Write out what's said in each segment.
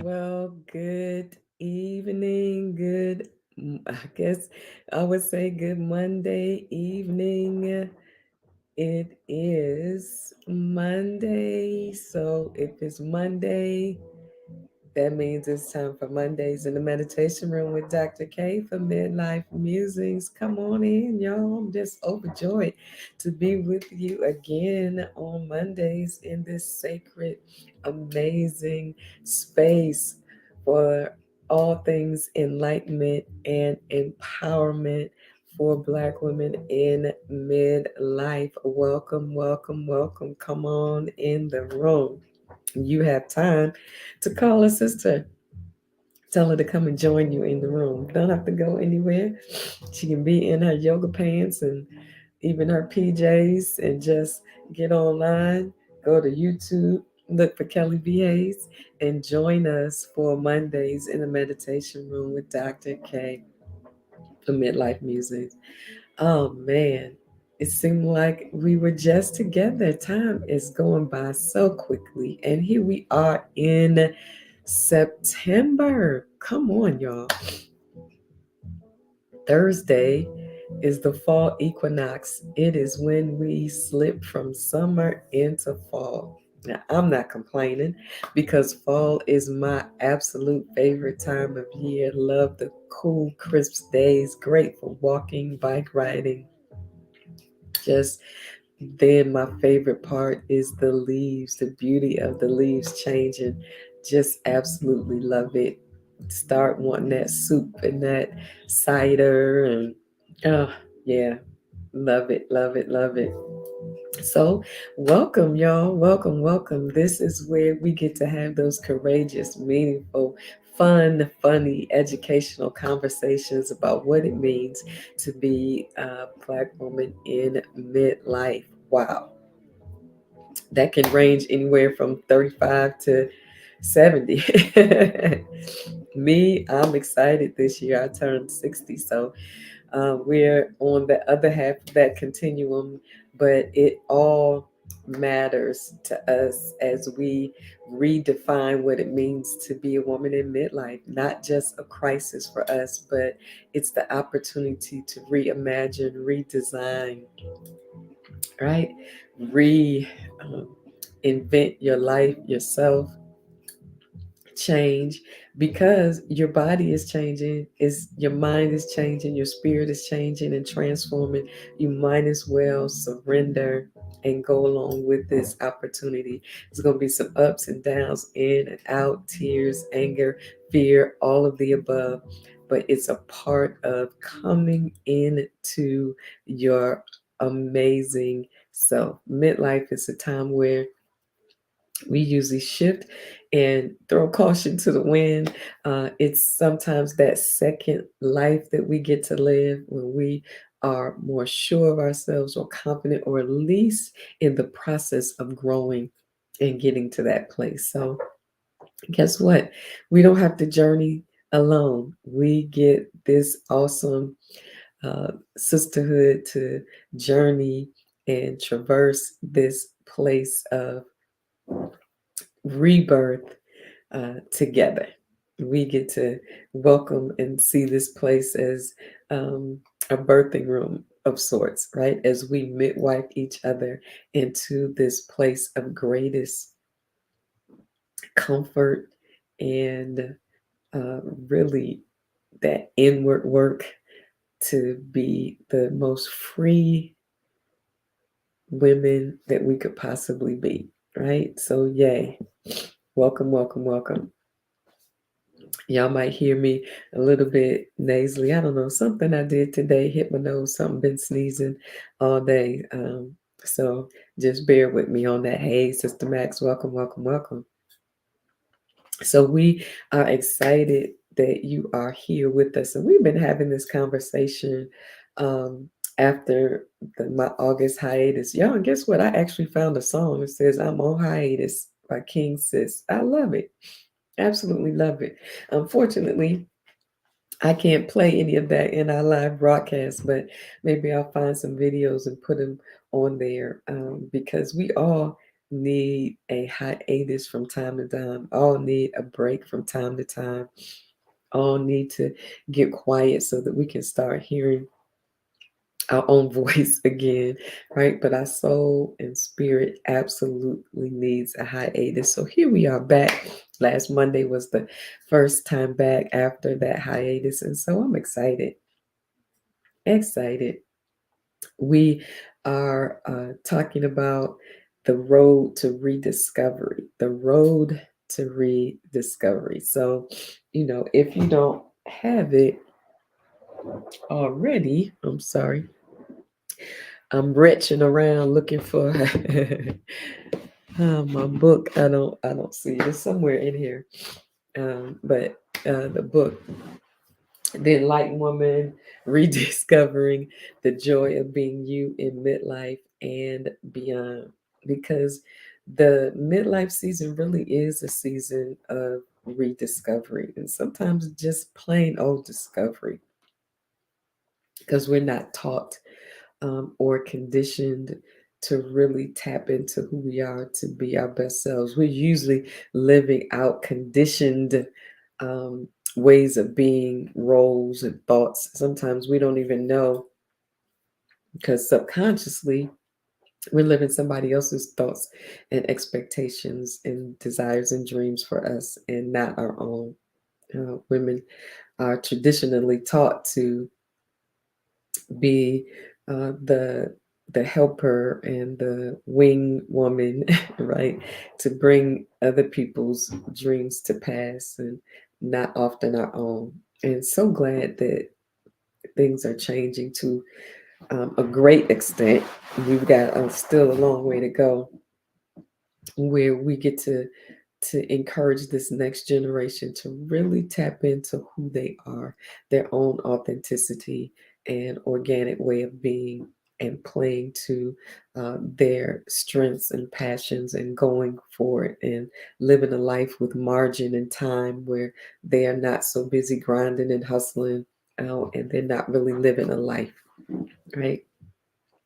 Well, good evening. I guess I would say good Monday evening. It is Monday. So if it's Monday, that means it's time for Mondays in the meditation room with Dr. K for Midlife Musings. Come on in, y'all. I'm just overjoyed to be with you again on Mondays in this sacred, amazing space for all things enlightenment and empowerment for Black women in midlife. Welcome, welcome, welcome. Come on in the room. You have time to call a sister. Tell her to come and join you in the room. Don't have to go anywhere. She can be in her yoga pants and even her PJs and just get online, go to YouTube, look for Kelly BAs, and join us for Mondays in the meditation room with Dr. K for Midlife Music. Oh man, it seemed like we were just together. Time is going by so quickly. And here we are in September. Come on, y'all. Thursday is the fall equinox. It is when we slip from summer into fall. Now, I'm not complaining because fall is my absolute favorite time of year. Love the cool, crisp days. Great for walking, bike riding, just then my favorite part is the leaves, the beauty of the leaves changing. Just absolutely love it. Start wanting that soup and that cider and oh yeah, love it, love it, love it. So, welcome, y'all. Welcome, welcome. This is where we get to have those courageous, meaningful, fun, funny, educational conversations about what it means to be a Black woman in midlife. Wow. That can range anywhere from 35 to 70. Me, I'm excited this year. I turned 60. So we're on the other half of that continuum, but it all matters to us as we redefine what it means to be a woman in midlife. Not just a crisis for us, but it's the opportunity to reimagine, redesign, right? Re invent your life yourself, change because your body is changing, is your mind is changing, your spirit is changing and transforming. You might as well surrender and go along with this opportunity. There's going to be some ups and downs, in and out, tears, anger, fear, all of the above, but it's a part of coming into your amazing self. Midlife is a time where we usually shift and throw caution to the wind. It's sometimes that second life that we get to live when we are more sure of ourselves or confident, or at least in the process of growing and getting to that place. So, guess what? We don't have to journey alone. We get this awesome sisterhood to journey and traverse this place of rebirth together. We get to welcome and see this place as a birthing room of sorts, right? As we midwife each other into this place of greatest comfort and uh, really that inward work to be the most free women that we could possibly be, right? So, yay. Welcome, welcome, welcome. Y'all might hear me a little bit nasally. I don't know, something I did today hit my nose, something been sneezing all day. So just bear with me on that. Hey, Sister Max, welcome, welcome, welcome. So we are excited that you are here with us. And we've been having this conversation after my August hiatus. Y'all, and guess what? I actually found a song that says I'm on hiatus by King Sis. I love it. Absolutely love it. Unfortunately, I can't play any of that in our live broadcast, but maybe I'll find some videos and put them on there because we all need a hiatus from time to time. All need a break from time to time. All need to get quiet so that we can start hearing our own voice again, right? But our soul and spirit absolutely needs a hiatus. So here we are back. Last Monday was the first time back after that hiatus. And so I'm excited, excited. We are talking about the road to rediscovery, the road to rediscovery. So, if you don't have it already, I'm sorry, I'm retching around looking for my book. I don't see it. It's somewhere in here. But the book, The Enlightened Woman, Rediscovering the Joy of Being You in Midlife and Beyond. Because the midlife season really is a season of rediscovery and sometimes just plain old discovery because we're not taught or conditioned to really tap into who we are to be our best selves. We're usually living out conditioned um, ways of being, roles, and thoughts. Sometimes we don't even know because subconsciously we're living somebody else's thoughts and expectations and desires and dreams for us and not our own. Women are traditionally taught to be the helper and the wing woman, right? To bring other people's dreams to pass and not often our own. And so glad that things are changing to a great extent. We've got still a long way to go where we get to encourage this next generation to really tap into who they are, their own authenticity and organic way of being, and playing to their strengths and passions and going for it and living a life with margin and time where they are not so busy grinding and hustling out and they're not really living a life, right?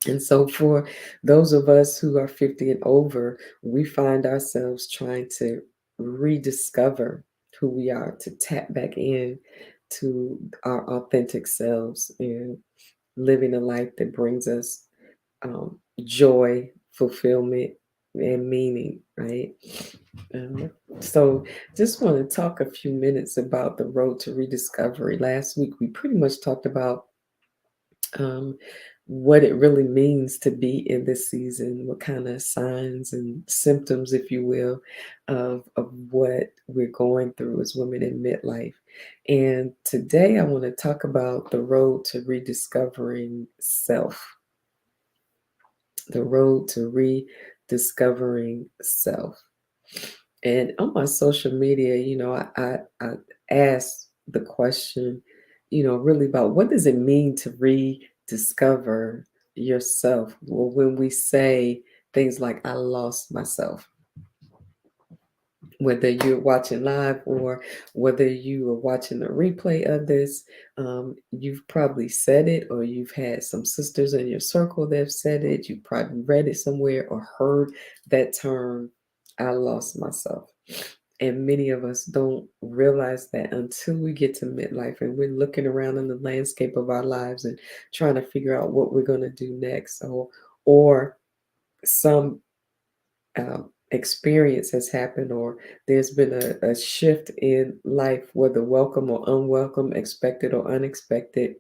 And so, for those of us who are 50 and over, we find ourselves trying to rediscover who we are, to tap back in to our authentic selves and living a life that brings us joy, fulfillment, and meaning, right? Um, so, just want to talk a few minutes about the road to rediscovery. Last week, we pretty much talked about um, what it really means to be in this season, what kind of signs and symptoms, if you will, of what we're going through as women in midlife. And today I want to talk about the road to rediscovering self, the road to rediscovering self. And on my social media, I ask the question, really about what does it mean to rediscover yourself? Well, when we say things like, I lost myself, whether you're watching live or whether you are watching the replay of this, you've probably said it, or you've had some sisters in your circle that have said it. You probably read it somewhere or heard that term, I lost myself. And many of us don't realize that until we get to midlife and we're looking around in the landscape of our lives and trying to figure out what we're going to do next, or some experience has happened, or there's been a shift in life, whether welcome or unwelcome, expected or unexpected,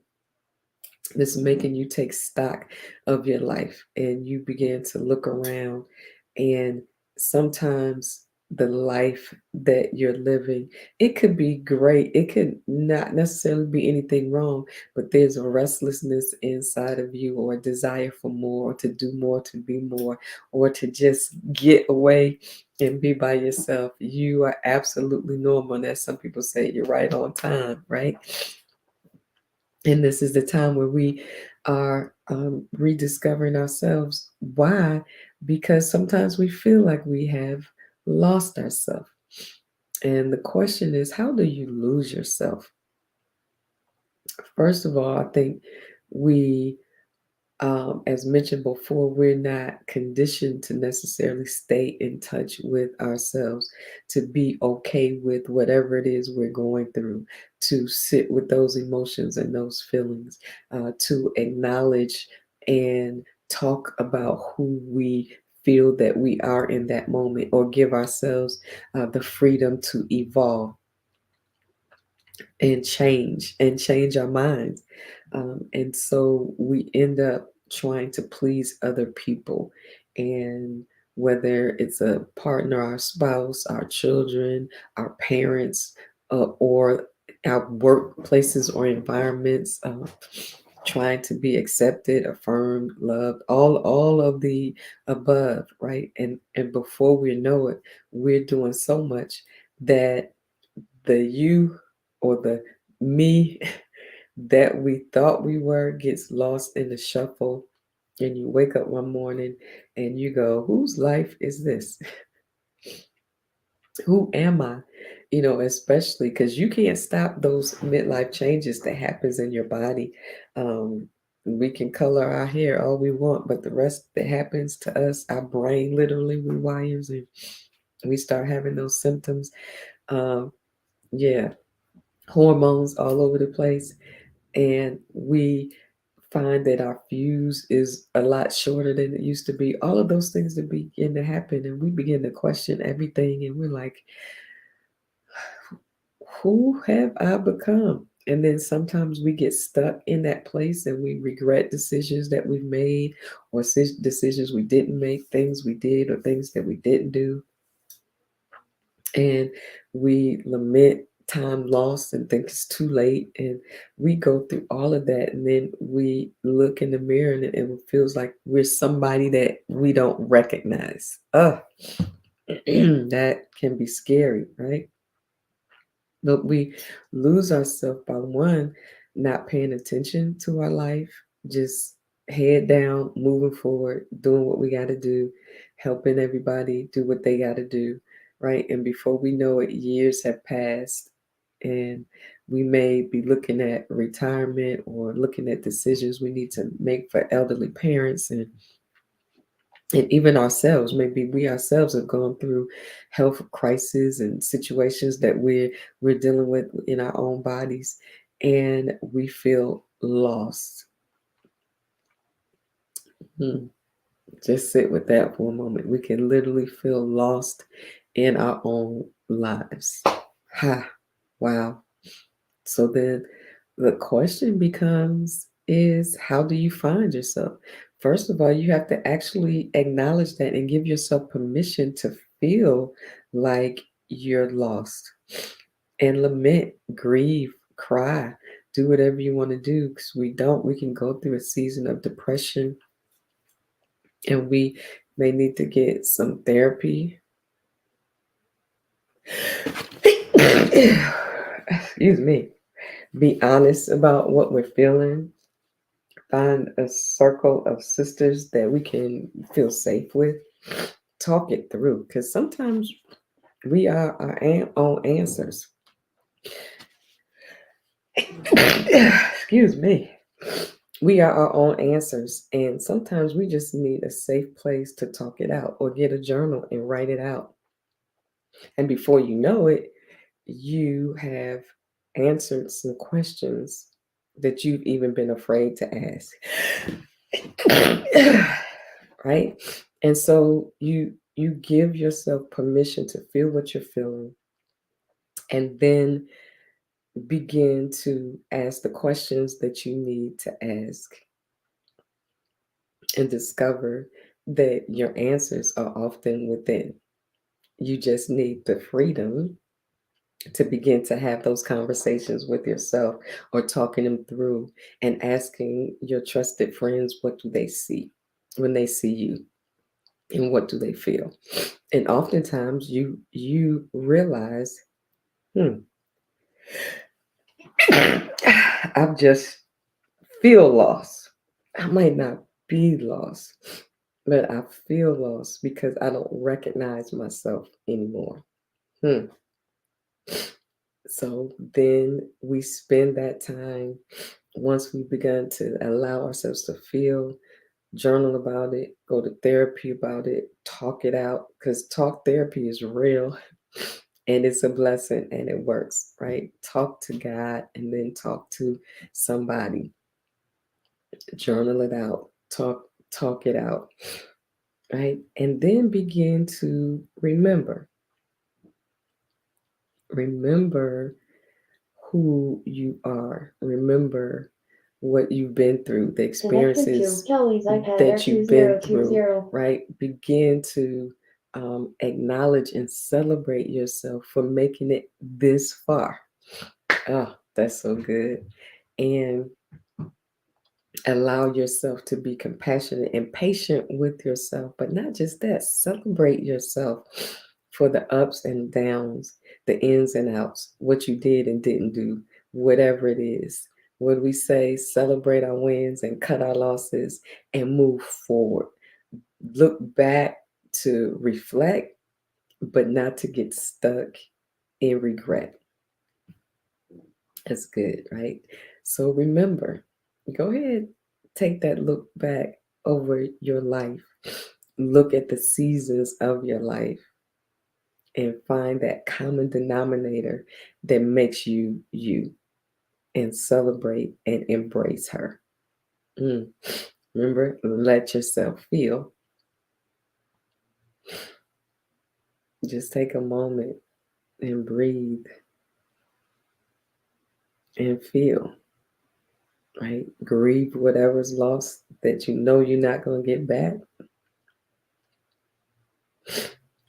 that's making you take stock of your life and you begin to look around. And sometimes the life that you're living, it could be great, it could not necessarily be anything wrong, but there's a restlessness inside of you, or a desire for more, or to do more, to be more, or to just get away and be by yourself. You are absolutely normal, and as some people say, you're right on time, right? And this is the time where we are rediscovering ourselves. Why? Because sometimes we feel like we have lost ourselves. And the question is, how do you lose yourself? First of all, I think we As mentioned before, we're not conditioned to necessarily stay in touch with ourselves, to be okay with whatever it is we're going through, to sit with those emotions and those feelings, to acknowledge and talk about who we feel that we are in that moment, or give ourselves the freedom to evolve and change our minds. And so we end up trying to please other people. And whether it's a partner, our spouse, our children, our parents, or our workplaces or environments, trying to be accepted, affirmed, loved, all of the above, right? And before we know it, we're doing so much that the you or the me that we thought we were gets lost in the shuffle. And you wake up one morning and you go, whose life is this? Who am I? Especially because you can't stop those midlife changes that happens in your body. We can color our hair all we want, but the rest that happens to us, our brain literally rewires and we start having those symptoms. Um, yeah, hormones all over the place, and we find that our fuse is a lot shorter than it used to be. All of those things that begin to happen, and we begin to question everything, and we're like, who have I become? And then sometimes we get stuck in that place and we regret decisions that we've made, or decisions we didn't make, things we did or things that we didn't do. And we lament time lost and think it's too late, and we go through all of that, and then we look in the mirror and it feels like we're somebody that we don't recognize. That can be scary, right? But we lose ourselves by one, not paying attention to our life, just head down, moving forward, doing what we got to do, helping everybody do what they got to do, right? And before we know it, years have passed, and we may be looking at retirement or looking at decisions we need to make for elderly parents, and even ourselves. Maybe we ourselves have gone through health crises and situations that we're dealing with in our own bodies, and we feel lost. Hmm. Just sit with that for a moment. We can literally feel lost in our own lives. Ha! Wow. So then the question becomes, is how do you find yourself? First of all, you have to actually acknowledge that and give yourself permission to feel like you're lost, and lament, grieve, cry, do whatever you want to do, because we can go through a season of depression, and we may need to get some therapy. Excuse me. Be honest about what we're feeling. Find a circle of sisters that we can feel safe with. Talk it through, because sometimes we are our own answers. Excuse me. We are our own answers, and sometimes we just need a safe place to talk it out, or get a journal and write it out. And before you know it, you have answered some questions that you've even been afraid to ask. Right? And so you give yourself permission to feel what you're feeling, and then begin to ask the questions that you need to ask, and discover that your answers are often within. You just need the freedom to begin to have those conversations with yourself, or talking them through, and asking your trusted friends, what do they see when they see you, and what do they feel? And oftentimes you realize, hmm, I just feel lost. I might not be lost, but I feel lost because I don't recognize myself anymore. Hmm. So then we spend that time, once we begun to allow ourselves to feel, journal about it, go to therapy about it, talk it out, because talk therapy is real and it's a blessing and it works, right? Talk to God and then talk to somebody, journal it out, talk it out, right? And then begin to remember who you are. Remember what you've been through, the Connected to experiences Kelly's iPad that you've been through, R2020. right? Begin to acknowledge and celebrate yourself for making it this far. Oh, that's so good. And allow yourself to be compassionate and patient with yourself, but not just that, celebrate yourself for the ups and downs, the ins and outs, what you did and didn't do, whatever it is. What we say, celebrate our wins and cut our losses and move forward. Look back to reflect, but not to get stuck in regret. That's good, right? So remember, go ahead, take that look back over your life. Look at the seasons of your life and find that common denominator that makes you you and celebrate and embrace her. Mm. Remember, let yourself feel. Just take a moment and breathe and feel, right? Grieve whatever's lost that you know you're not going to get back.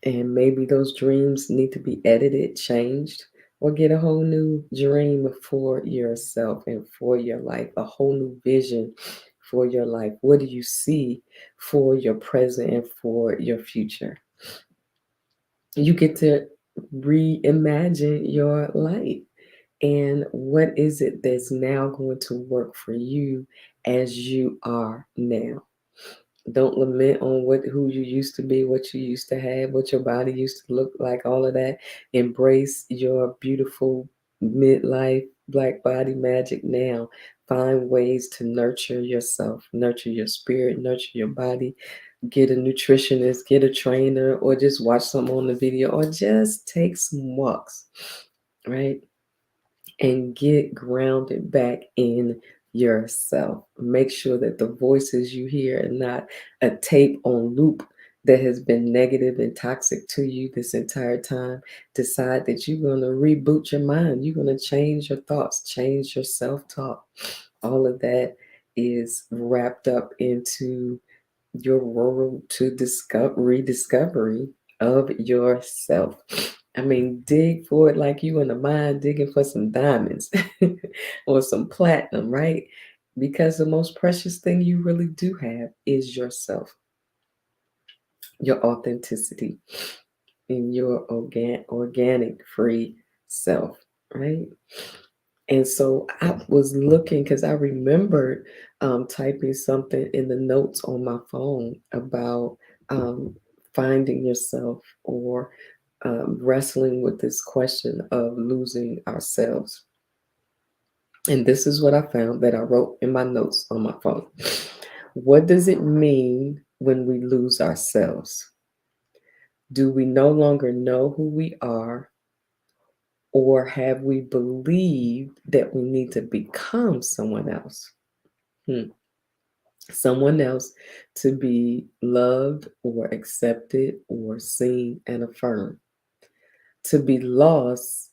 And maybe those dreams need to be edited, changed, or get a whole new dream for yourself and for your life, a whole new vision for your life. What do you see for your present and for your future? You get to reimagine your life. And what is it that's now going to work for you as you are now? Don't lament on what who you used to be, what you used to have, what your body used to look like, all of that. Embrace your beautiful midlife black body magic now. Find ways to nurture yourself, nurture your spirit, nurture your body. Get a nutritionist, get a trainer, or just watch something on the video, or just take some walks, right? And get grounded back in yourself. Make sure that the voices you hear are not a tape on loop that has been negative and toxic to you this entire time. Decide that you're going to reboot your mind. You're going to change your thoughts, change your self talk. All of that is wrapped up into your road to rediscovery of yourself. I mean, dig for it like you in the mine digging for some diamonds or some platinum, right? Because the most precious thing you really do have is yourself, your authenticity, and your organic free self, right? And so I was looking because I remembered typing something in the notes on my phone about um, finding yourself or wrestling with this question of losing ourselves. And this is what I found that I wrote in my notes on my phone. What does it mean when we lose ourselves? Do we no longer know who we are, or have we believed that we need to become someone else? Hmm. Someone else to be loved or accepted or seen and affirmed. To be lost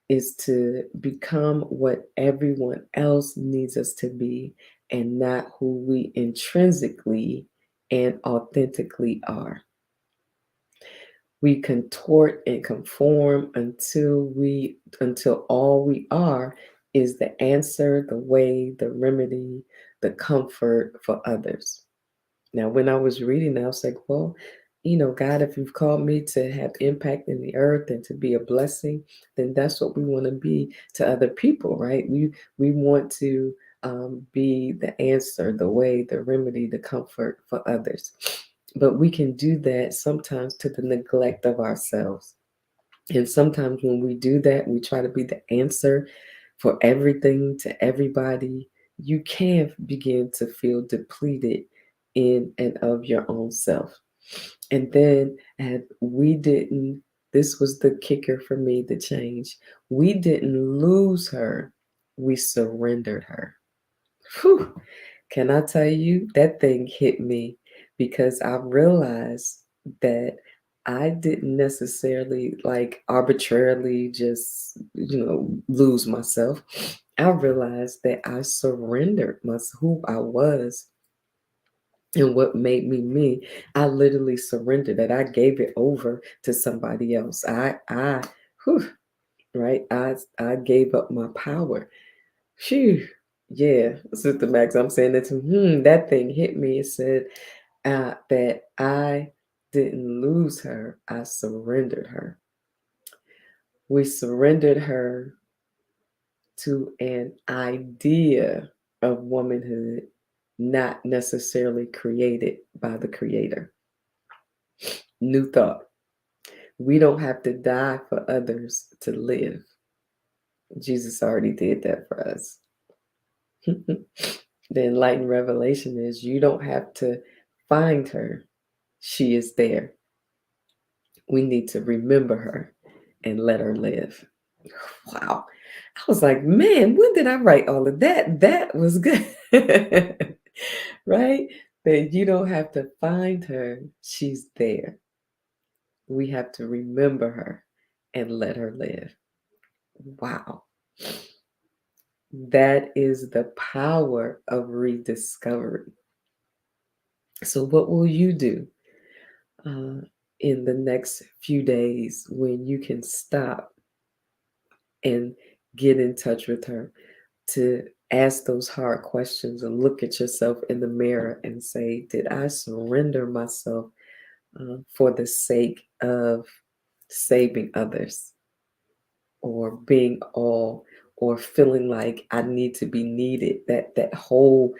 is to become what everyone else needs us to be and not who we intrinsically and authentically are. We contort and conform until all we are is the answer, the way, the remedy, the comfort for others. Now, when I was reading, I was like, well, God, if you've called me to have impact in the earth and to be a blessing, then that's what we want to be to other people, right? We want to be the answer, the way, the remedy, the comfort for others. But we can do that sometimes to the neglect of ourselves. And sometimes when we do that, we try to be the answer for everything to everybody. You can begin to feel depleted in and of your own self. And then, and we didn't, this was the kicker for me, the change. We didn't lose her, we surrendered her. Whew. Can I tell you, that thing hit me because I realized that I didn't necessarily like arbitrarily just, lose myself. I realized that I surrendered who I was and what made me me. I literally surrendered that. I gave it over to somebody else. Whew, right? I gave up my power. Phew. Yeah, Sister Max, I'm saying that to that thing hit me. It said that I didn't lose her, I surrendered her. We surrendered her to an idea of womanhood, not necessarily created by the Creator. New thought. We don't have to die for others to live. Jesus already did that for us. The enlightened revelation is you don't have to find her, she is there. We need to remember her and let her live. Wow. I was like, man, when did I write all of that? That was good. Right? That you don't have to find her, she's there. We have to remember her and let her live. Wow. That is the power of rediscovery. So, what will you do uh, in the next few days when you can stop and get in touch with her to ask those hard questions and look at yourself in the mirror and say, did I surrender myself for the sake of saving others or being all or feeling like I need to be needed? That whole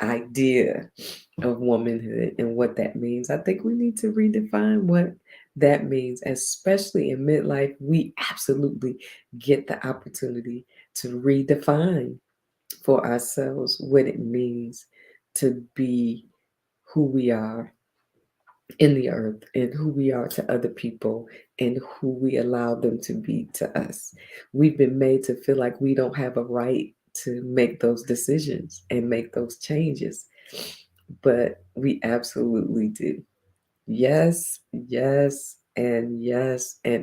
idea of womanhood and what that means. I think we need to redefine what that means, especially in midlife. We absolutely get the opportunity to redefine for ourselves what it means to be who we are in the earth and who we are to other people and who we allow them to be to us. We've been made to feel like we don't have a right to make those decisions and make those changes, but we absolutely do. Yes, yes, and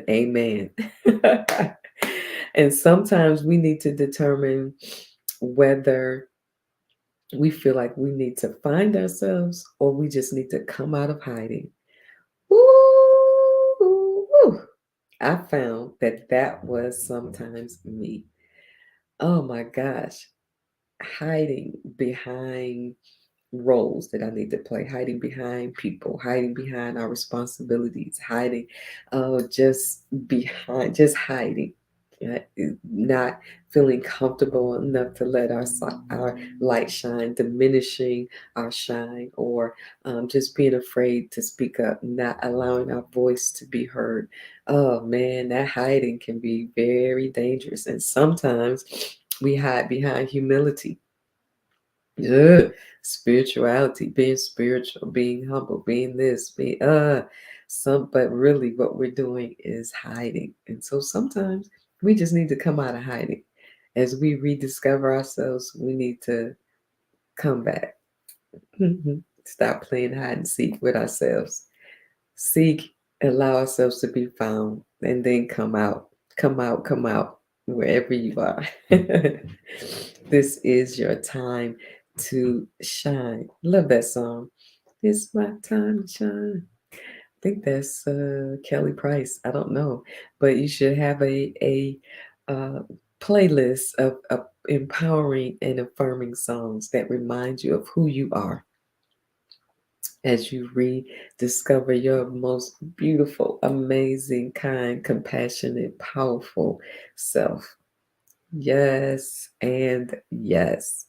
amen. And sometimes we need to determine whether we feel like we need to find ourselves or we just need to come out of hiding. Ooh, I found that that was sometimes me. Oh my gosh, hiding behind roles that I need to play, hiding behind people, hiding behind our responsibilities, hiding, just hiding, not feeling comfortable enough to let our light shine, diminishing our shine, or just being afraid to speak up, not allowing our voice to be heard. Oh man, that hiding can be very dangerous, and sometimes we hide behind humility. Ugh, spirituality, being spiritual, being humble, being this, be but really what we're doing is hiding. And so sometimes we just need to come out of hiding. As we rediscover ourselves, we need to come back. Stop playing hide and seek with ourselves. Seek, allow ourselves to be found, and then come out, wherever you are. This is your time to shine. Love that song. It's my time to shine. I think that's Kelly Price. I don't know, but you should have a uh, playlist of empowering and affirming songs that remind you of who you are as you rediscover your most beautiful, amazing, kind, compassionate, powerful self. Yes, and yes.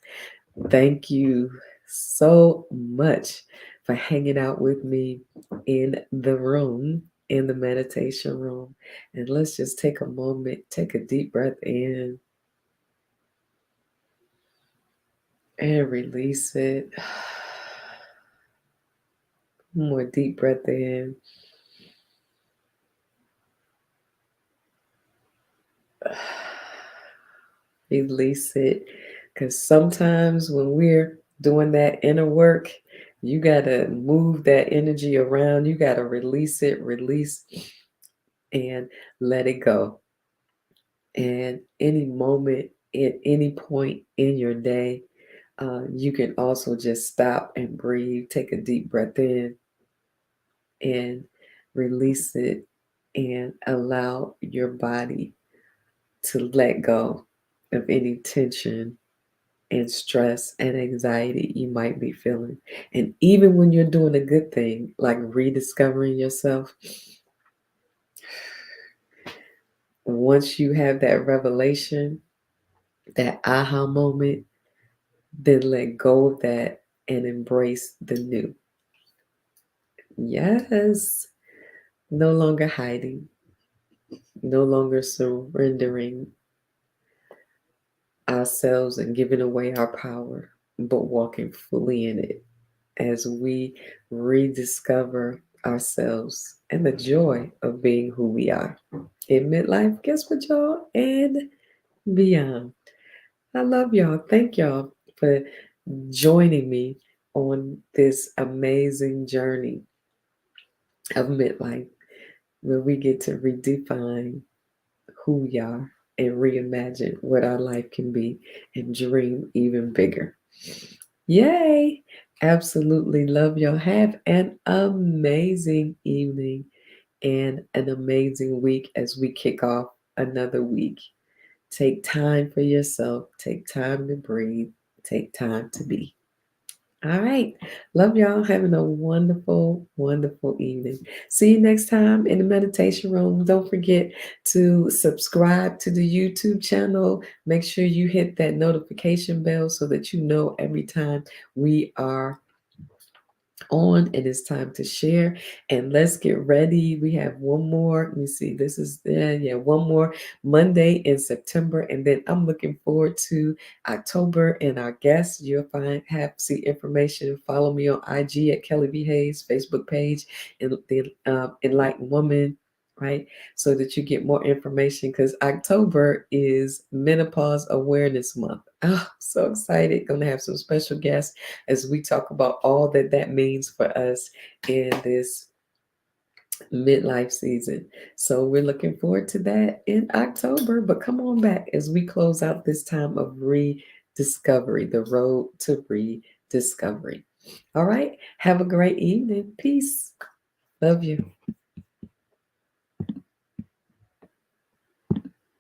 Thank you so much for hanging out with me in the room, in the meditation room. And let's just take a moment, take a deep breath in and release it. More deep breath in. Release it. Because sometimes when we're doing that inner work, you got to move that energy around. You got to release it, release, and let it go. And any moment, at any point in your day, you can also just stop and breathe, take a deep breath in, and release it, and allow your body to let go of any tension and stress and anxiety you might be feeling. And even when you're doing a good thing, like rediscovering yourself, once you have that revelation, that aha moment, then let go of that and embrace the new. Yes, no longer hiding, no longer surrendering ourselves and giving away our power, but walking fully in it as we rediscover ourselves and the joy of being who we are. In midlife, guess what, y'all? And beyond. I love y'all. Thank y'all for joining me on this amazing journey of midlife where we get to redefine who we are and reimagine what our life can be and dream even bigger. Yay! Absolutely love y'all. Have an amazing evening and an amazing week as we kick off another week. Take time for yourself, take time to breathe, take time to be. All right. Love y'all. Having a wonderful, wonderful evening. See you next time in the meditation room. Don't forget to subscribe to the YouTube channel. Make sure you hit that notification bell so that you know every time we are on and it's time to share. And let's get ready. We have one more. Let me see. This is one more Monday in September, and then I'm looking forward to October and our guests. You'll have see information. Follow me on IG at Kelly B Hayes Facebook page and the Enlightened Woman. Right, so that you get more information because October is Menopause Awareness Month. Oh, so excited! Gonna have some special guests as we talk about all that that means for us in this midlife season. So we're looking forward to that in October. But come on back as we close out this time of rediscovery, the road to rediscovery. All right. Have a great evening. Peace. Love you.